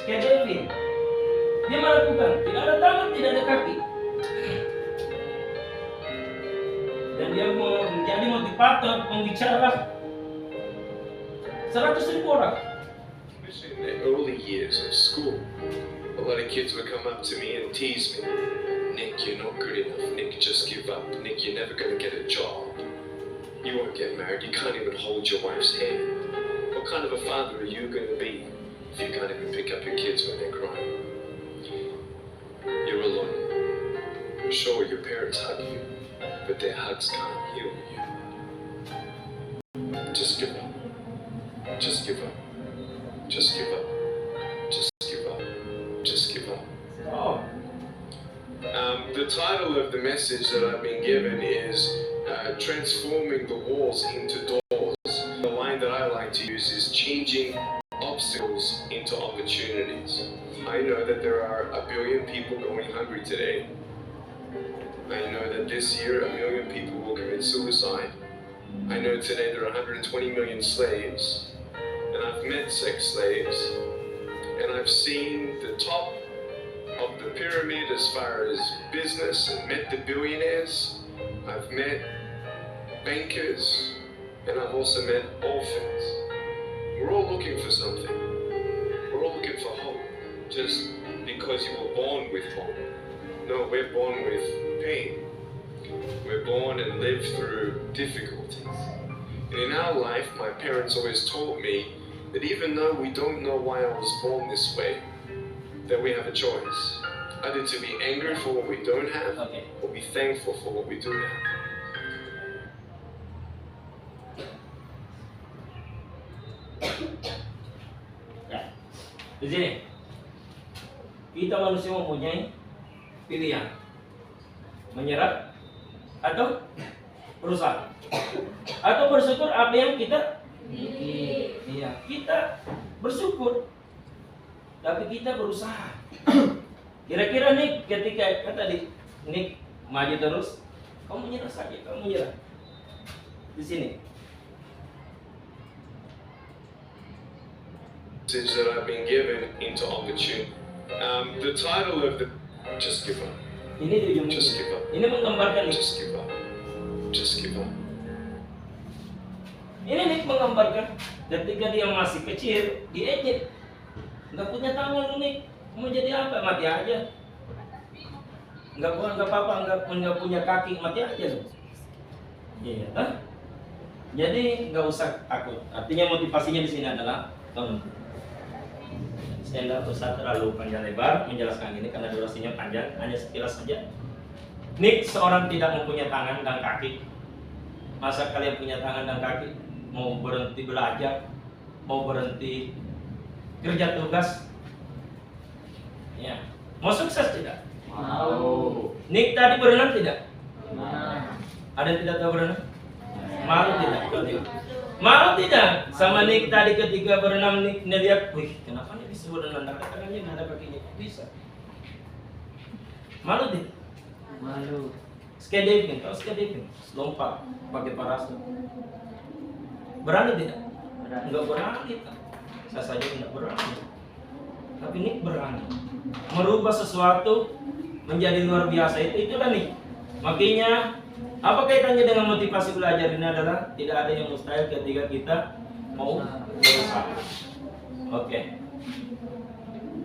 Speaker 1: Kayak Devin, dia melakukan tidak ada tangan, tidak ada kaki, dan dia mau menjadi motivator, pembicara 100.000 orang.
Speaker 9: In the early years of school, a lot of kids would come up to me and tease me. Nick, you're not good enough. Nick, just give up. Nick, you're never going to get a job. You won't get married. You can't even hold your wife's hand. What kind of a father are you going to be if you can't even pick up your kids when they're crying? You're alone. Sure, your parents hug you, but their hugs can't heal you. Just give up. Just give up. Just give up. Just give up. Just give up.
Speaker 1: Oh,
Speaker 9: The title of the message that I've been given is Transforming the Walls into Doors. The line that I like to use is changing obstacles into opportunities. I know that there are 1 billion people going hungry today. I know that this year 1 million people will commit suicide. I know today there are 120 million slaves. And I've met sex slaves, and I've seen the top of the pyramid as far as business and met the billionaires. I've met bankers, and I've also met orphans. We're all looking for something. We're all looking for hope, just because you were born with hope. No, we're born with pain. We're born and live through difficulties. And in our life, my parents always taught me that even though we don't know why I was born this way, that we have a choice. Either to be angry for what we don't have,
Speaker 1: okay.
Speaker 9: or be thankful for what we do have.
Speaker 1: Ya, di sini kita manusia mempunyai pilihan, menyerah atau berusaha, atau bersyukur apa yang kita miliki. Iya, kita bersyukur, tapi kita berusaha. Kira-kira nih ketika kan tadi Nick maju terus, kamu menyerah saja, kamu menyerah. Di sini.
Speaker 9: Message that I've been given into opportunity. The title of the Just Give Up.
Speaker 1: Ini di ujung
Speaker 9: Just
Speaker 1: ini.
Speaker 9: give up.
Speaker 1: Ini menggambarkan nih.
Speaker 9: Just give up. Just give up.
Speaker 1: Ini Nick menggambarkan ketika dia masih kecil, diejek, nggak punya tangan lu Nick, mau jadi apa? Mati aja. Nggak apa-apa, nggak punya kaki, mati aja lu. Iya, kan? Jadi nggak usah takut. Artinya motivasinya di sini adalah teman. Saya nggak usah terlalu panjang lebar menjelaskan ini karena durasinya panjang, hanya sekilas saja. Nick seorang tidak mempunyai tangan dan kaki. Masa kalian punya tangan dan kaki? Mau berhenti belajar, mau berhenti kerja tugas, ya, mau sukses tidak?
Speaker 2: Mau.
Speaker 1: Nick tadi berenang tidak?
Speaker 4: Nah,
Speaker 1: Ada yang tidak tahu berenang? Malu tidak? Malu tidak? Sama Nick tadi ketika berenang, Nick lihat, wih, kenapa nih bisa berenang? Ada tangannya, nggak ada kakinya, bisa. Malu tidak?
Speaker 4: malu.
Speaker 1: Skydiving, kalau skydiving, lompat pakai parasut. Berani tidak?
Speaker 4: Berani.
Speaker 1: Enggak berani kan? Saya saja tidak berani. Tapi Nick berani. Merubah sesuatu menjadi luar biasa itu kan Nick. Makanya apa kaitannya dengan motivasi belajar ini adalah tidak ada yang mustahil ketika kita mau berusaha. Oke.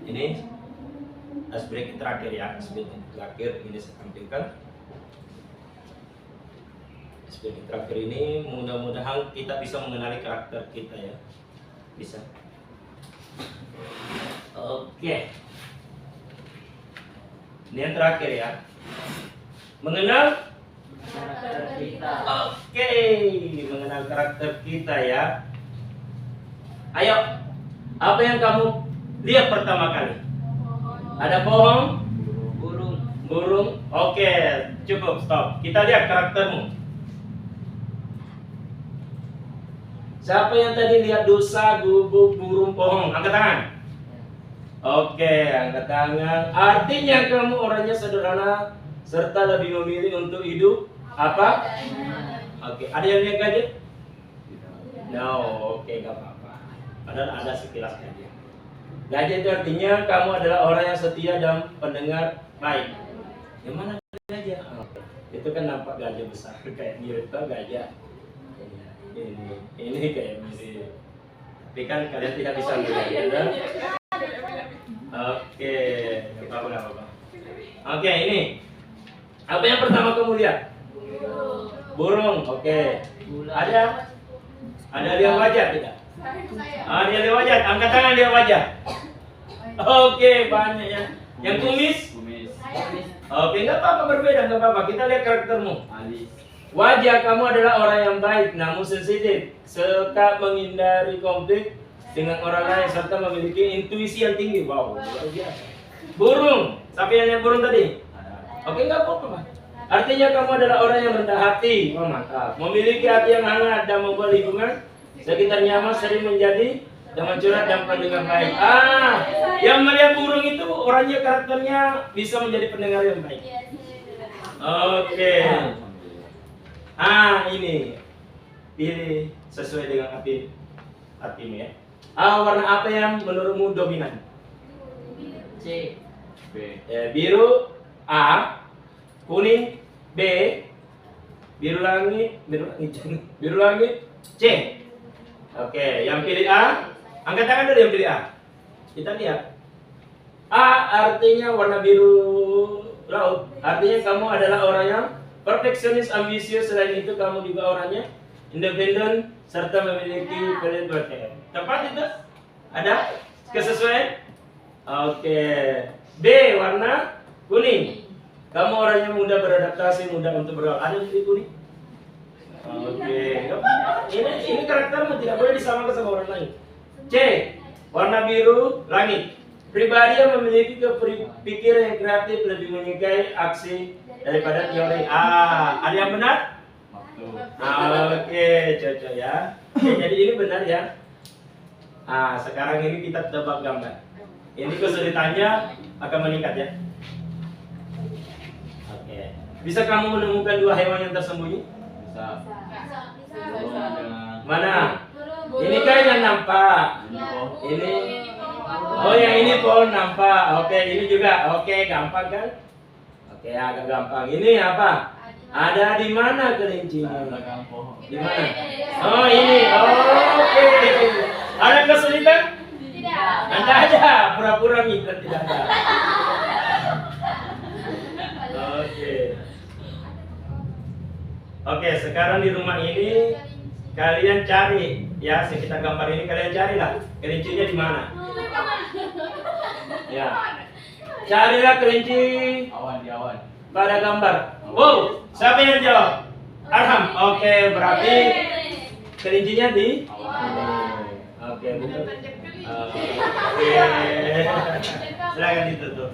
Speaker 1: Ini ice break terakhir ya, ice break terakhir ini saya tampilkan. Ice break terakhir ini mudah-mudahan kita bisa mengenali karakter kita ya, bisa. Oke, ini yang terakhir ya, mengenal
Speaker 4: Karakter kita.
Speaker 1: Oke, mengenal karakter kita ya. Ayo, apa yang kamu lihat pertama kali? Ada pohon,
Speaker 4: Burung.
Speaker 1: burung. Oke, cukup stop. Kita lihat karaktermu. Siapa yang tadi lihat dosa, gubuk, burung, pohon? Angkat tangan. Oke, angkat tangan. Artinya kamu orangnya sederhana serta lebih memilih untuk hidup apa? Oke, ada yang lihat gajah? No, oke, gak apa-apa. Padahal ada sekilas gajah. Gajah itu artinya kamu adalah orang yang setia dan pendengar baik. Yang mana gajah? Oke. Itu kan nampak gajah besar, kayak mirip ke gajah. Ini kayak mirip. Tapi kan kalian tidak bisa melihat. Ya? Oke, gak apa-apa. Oke, ini. Apa yang pertama kamu lihat? Burung. Oke. Ada lihat wajah tidak? Dia lihat wajah. Angkat tangan lihat wajah. Oke, banyak ya. Yang kumis?
Speaker 2: Kumis.
Speaker 1: Oke, nggak apa-apa, berbeda, nggak apa-apa. Kita lihat karaktermu.
Speaker 2: Alis.
Speaker 1: Wajah kamu adalah orang yang baik, namun sensitif, suka menghindari konflik dengan orang lain serta memiliki intuisi yang tinggi. Wow, luar biasa. Burung. Siapa yang lihat burung tadi? Oke, nggak apa-apa. Artinya kamu adalah orang yang rendah hati. Oh, mantap. Memiliki hati yang hangat dan membuat lingkungan sekitar nyaman, sering menjadi teman curhat dan pendengar baik. Yang melihat burung itu orangnya karakternya bisa menjadi pendengar yang baik. Oke. Ini pilih sesuai dengan hatimu ya. Warna apa yang menurutmu dominan?
Speaker 4: C.
Speaker 2: B.
Speaker 1: Biru A, kuning B, biru langit C. Oke, yang pilih A, angkat tangan dulu yang pilih A. Kita lihat. A artinya warna biru laut. Artinya kamu adalah orang yang perfeksionis, ambisius. Selain itu kamu juga orangnya independen serta memiliki kebebasan. Tepat itu? Ada kesesuaian? Oke. B warna kuning. Kamu orangnya mudah beradaptasi, mudah untuk bergaul. Ada di kuning? Oke. Ini karaktermu tidak boleh disamakan sama orang lain. C warna biru langit. Pribadi yang memiliki pikiran yang kreatif, lebih menyukai aksi daripada teori. Ada yang benar? Oke, cocok ya. Jadi ini benar ya. Sekarang ini kita tebak gambar. Ini kesulitannya akan meningkat ya. Oke. Bisa kamu menemukan dua hewan yang tersembunyi?
Speaker 2: Bisa.
Speaker 1: Mana? Ini kan yang nampak. Ini. Oh, yang ini pohon nampak. Oke, ini juga. Oke, gampang kan? Oke, agak gampang. Ini apa? Ada di mana kelincinya? Di mana? Oh, ini. Oke. Ada kesulitan?
Speaker 3: Tidak.
Speaker 1: Anda aja pura-pura mitra tidak ada. Oke, sekarang di rumah ini kalian cari ya, sekitar gambar ini kalian carilah kelincinya di mana. Ya, carilah kelinci
Speaker 2: Di awan.
Speaker 1: pada gambar. Wow, siapa yang jawab? Arham. Oke, berarti kelincinya di. Oke, bukan. Oke. Silakan ditutup.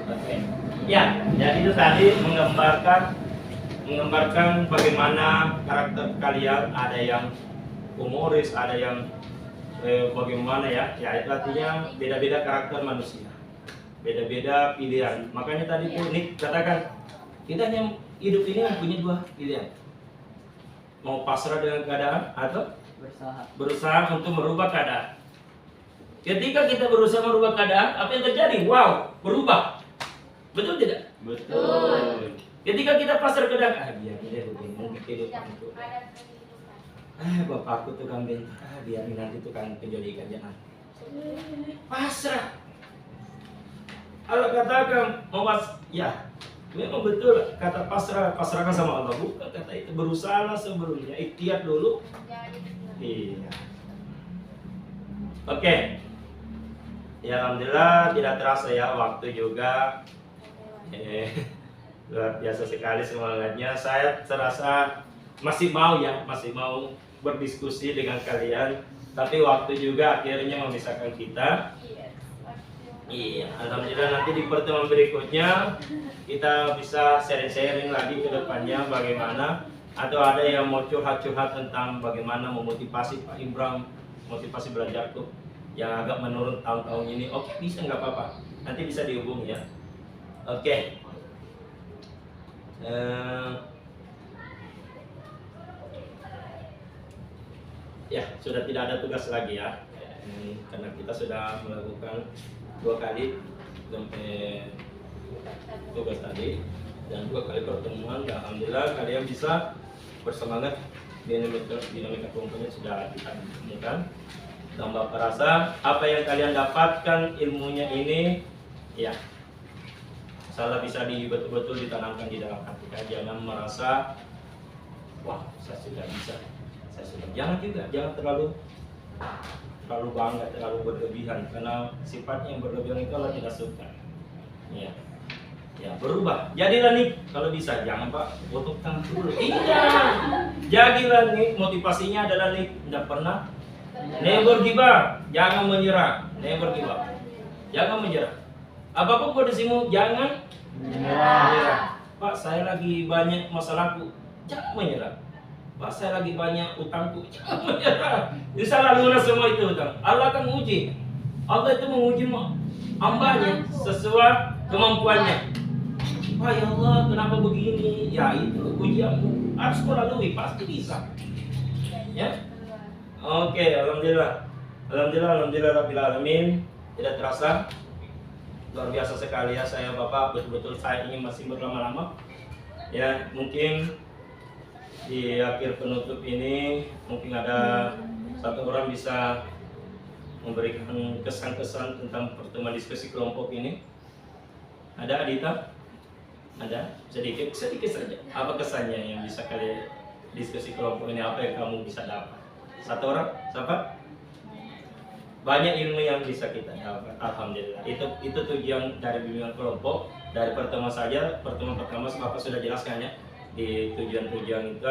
Speaker 1: Oke. Ya, jadi itu tadi menggambarkan bagaimana karakter kalian. Ada yang humoris, ada yang bagaimana ya. Ya, itu artinya beda-beda karakter manusia. Beda-beda pilihan. Makanya tadi tuh Nick katakan, kita yang hidup ini mempunyai dua pilihan. Mau pasrah dengan keadaan atau berusaha untuk merubah keadaan. Ketika kita berusaha merubah keadaan, apa yang terjadi? Wow, berubah. Betul tidak?
Speaker 2: Betul.
Speaker 1: Ketika kita pasrah ke keadaan, biar mungkin kehidupanku. Bapakku tukang bentar, biar nanti tukang penjual ikan jangan. Pasrah. Allah katakan ya memang betul kata pasrahkan sama Allah, bukan kata itu berusaha sebelumnya, ikhtiar dulu. Iya. Oke. Ya alhamdulillah tidak terasa ya waktu juga. Luar biasa sekali semangatnya. Saya terasa masih mau berdiskusi dengan kalian, tapi waktu juga akhirnya memisahkan kita. Iya, alhamdulillah nanti di pertemuan berikutnya kita bisa sharing-sharing lagi ke depannya bagaimana, atau ada yang mau curhat-curhat tentang bagaimana memotivasi Pak Imran, motivasi belajarku yang agak menurun tahun-tahun ini. Oke, bisa, nggak apa-apa, nanti bisa dihubungi ya. Oke. Ya, sudah tidak ada tugas lagi ya, karena kita sudah melakukan 2 kali sampai tugas tadi dan 2 kali pertemuan. Alhamdulillah kalian bisa bersemangat, dinamika kelompoknya sudah ditemukan. Dan Bapak rasa apa yang kalian dapatkan ilmunya ini ya salah bisa betul-betul ditanamkan di dalam hati. Jangan merasa wah saya sudah bisa, saya sudah. Jangan terlalu bangga, terlalu berlebihan, karena sifatnya yang berlebihan itu Allah tidak suka. Ya, berubah. Jadilah nih kalau bisa, jangan Pak potong tangan dulu. Tidak. Jadilah nih, motivasinya adalah nih tidak pernah never give up, jangan menyerah, never give up. Jangan menyerah. Apapun kondisimu, jangan menyerah. Pak, saya lagi banyak masalahku, jangan menyerah. Pak, saya lagi banyak utangku, jangan menyerah. Insya Allah lunas semua itu utang. Allah akan menguji. Allah itu menguji hambanya sesuai kemampuannya. Wah ya Allah, kenapa begini? Ya itu ujianmu, harus kau lalui, pasti bisa. Ya. Oke, alhamdulillah. Alhamdulillah rabbil alamin. Tidak terasa. Luar biasa sekali ya saya Bapak, betul-betul saya ingin masih berlama-lama. Ya, mungkin di akhir penutup ini mungkin ada satu orang bisa memberikan kesan-kesan tentang pertemuan diskusi kelompok ini. Ada Adita? Ada? Sedikit saja. Apa kesannya yang bisa kalian diskusi kelompok ini? Apa yang kamu bisa dapat? Satu orang? Siapa? Banyak ilmu yang bisa kita dapat. Alhamdulillah. Itu tujuan dari bimbingan kelompok. Dari pertemuan saja, pertemuan pertama Bapak sudah jelaskan ya. Di tujuan-tujuan itu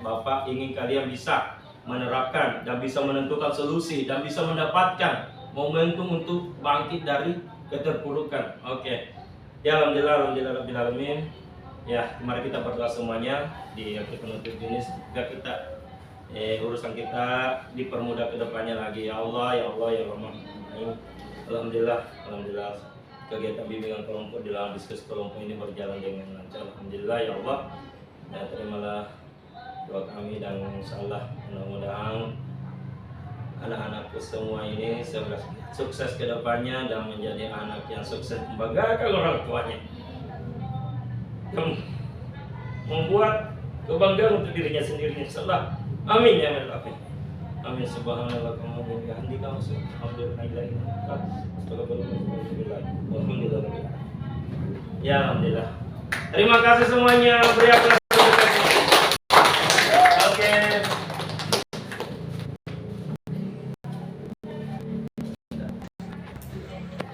Speaker 1: Bapak ingin kalian bisa menerapkan dan bisa menentukan solusi dan bisa mendapatkan momentum untuk bangkit dari keterpurukan. Oke. Ya alhamdulillah rabbil alamin. Ya, mari kita berdoa semuanya di akhir penutup ini semoga kita urusan kita dipermudah ke depannya lagi. Ya Allah ya Rahman. Alhamdulillah kegiatan bimbingan kelompok di dalam diskusi kelompok ini berjalan dengan lancar. Alhamdulillah ya Allah. Ya, terimalah doa kami dan insyaallah mudah-mudahan anak-anakku semua ini sukses ke depannya dan menjadi anak yang sukses membanggakan orang tuanya, yang membuat kebanggaan untuk dirinya sendiri insyaallah. Amin ya rabbal alamin. Amin. Subhanallah wa bihamdihi alhamdulillah. Ya alhamdulillah. Terima kasih semuanya. Beri